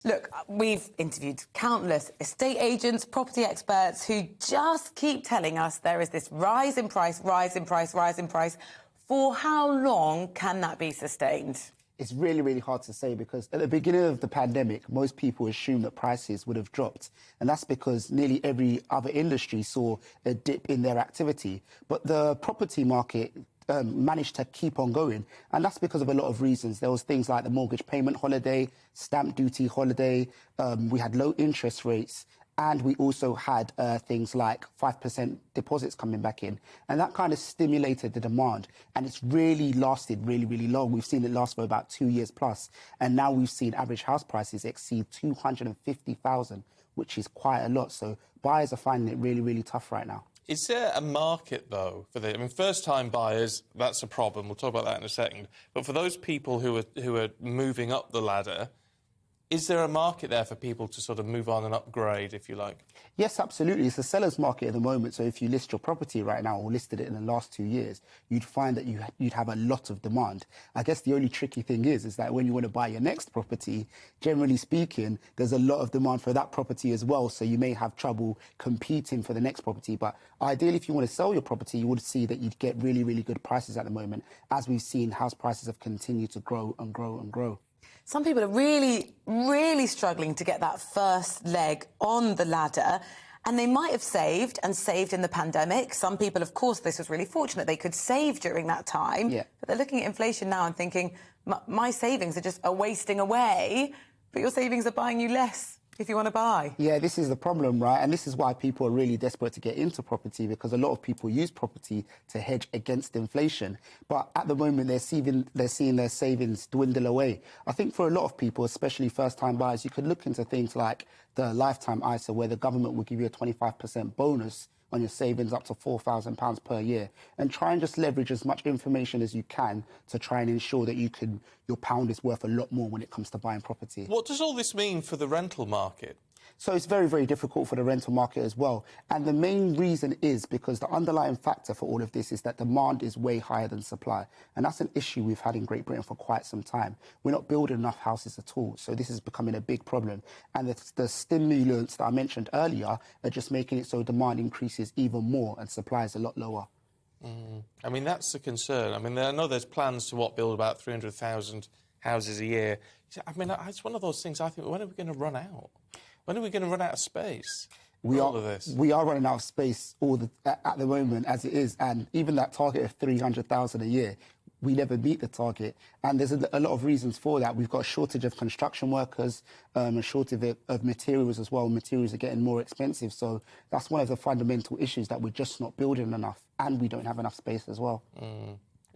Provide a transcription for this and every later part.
Look, we've interviewed countless estate agents, property experts who just keep telling us there is this rise in price, rise in price, rise in price. For how long can that be sustained? It's really, really hard to say because at the beginning of the pandemic, most people assumed that prices would have dropped. And that's because nearly every other industry saw a dip in their activity. But the property market managed to keep on going. And that's because of a lot of reasons. There was things like the mortgage payment holiday, stamp duty holiday, we had low interest rates, and we also had things like 5% deposits coming back in. And that kind of stimulated the demand. And it's really lasted really, really long. We've seen it last for about 2 years plus. And now we've seen average house prices exceed 250,000, which is quite a lot. So buyers are finding it really, really tough right now. Is there a market, though, for the... I mean, first-time buyers, that's a problem. We'll talk about that in a second. But for those people who are moving up the ladder, is there a market there for people to sort of move on and upgrade, if you like? Yes, absolutely. It's a seller's market at the moment. So if you list your property right now or listed it in the last 2 years, you'd find that you'd have a lot of demand. I guess the only tricky thing is that when you want to buy your next property, generally speaking, there's a lot of demand for that property as well. So you may have trouble competing for the next property. But ideally, if you want to sell your property, you would see that you'd get really, really good prices at the moment. As we've seen, house prices have continued to grow and grow and grow. Some people are really, really struggling to get that first leg on the ladder, and they might have saved in the pandemic. Some people, of course, this was really fortunate. They could save during that time, but they're looking at inflation now and thinking, my savings are just wasting away, but your savings are buying you less if you want to buy. Yeah, this is the problem, right? And this is why people are really desperate to get into property, because a lot of people use property to hedge against inflation. But at the moment, they're seeing their savings dwindle away. I think for a lot of people, especially first-time buyers, you could look into things like the lifetime ISA, where the government will give you a 25% bonus on your savings up to £4,000 per year, and try and just leverage as much information as you can to try and ensure that your pound is worth a lot more when it comes to buying property. What does all this mean for the rental market? So it's very, very difficult for the rental market as well. And the main reason is because the underlying factor for all of this is that demand is way higher than supply. And that's an issue we've had in Great Britain for quite some time. We're not building enough houses at all. So this is becoming a big problem. And the stimulants that I mentioned earlier are just making it so demand increases even more and supply is a lot lower. I mean, that's the concern. I mean, I know there's plans to, build about 300,000 houses a year. I mean, it's one of those things I think, when are we going to run out? When are we going to run out of space? We are running out of space at the moment as it is, and even that target of 300,000 a year, we never meet the target. And there's a lot of reasons for that. We've got a shortage of construction workers, a shortage of materials as well. Materials are getting more expensive, so that's one of the fundamental issues, that we're just not building enough, and we don't have enough space as well.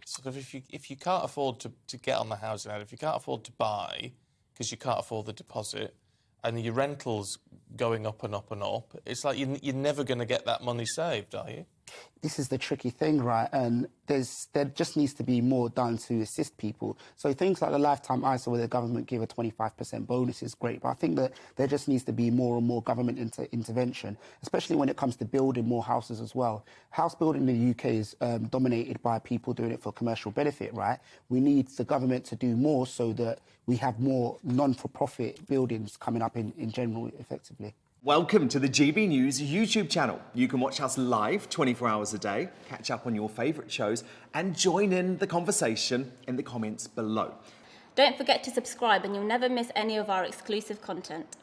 Sort of, if you can't afford to get on the housing ladder, if you can't afford to buy because you can't afford the deposit, and your rental's going up and up and up, it's like you're never going to get that money saved, are you? This is the tricky thing, right? And there just needs to be more done to assist people. So things like the lifetime ISA, where the government give a 25% bonus, is great. But I think that there just needs to be more and more government intervention, especially when it comes to building more houses as well. House building in the UK is dominated by people doing it for commercial benefit, right? We need the government to do more so that we have more non-for-profit buildings coming up in general, effectively. Welcome to the GB News YouTube channel. You can watch us live 24 hours a day, catch up on your favourite shows, and join in the conversation in the comments below. Don't forget to subscribe and you'll never miss any of our exclusive content.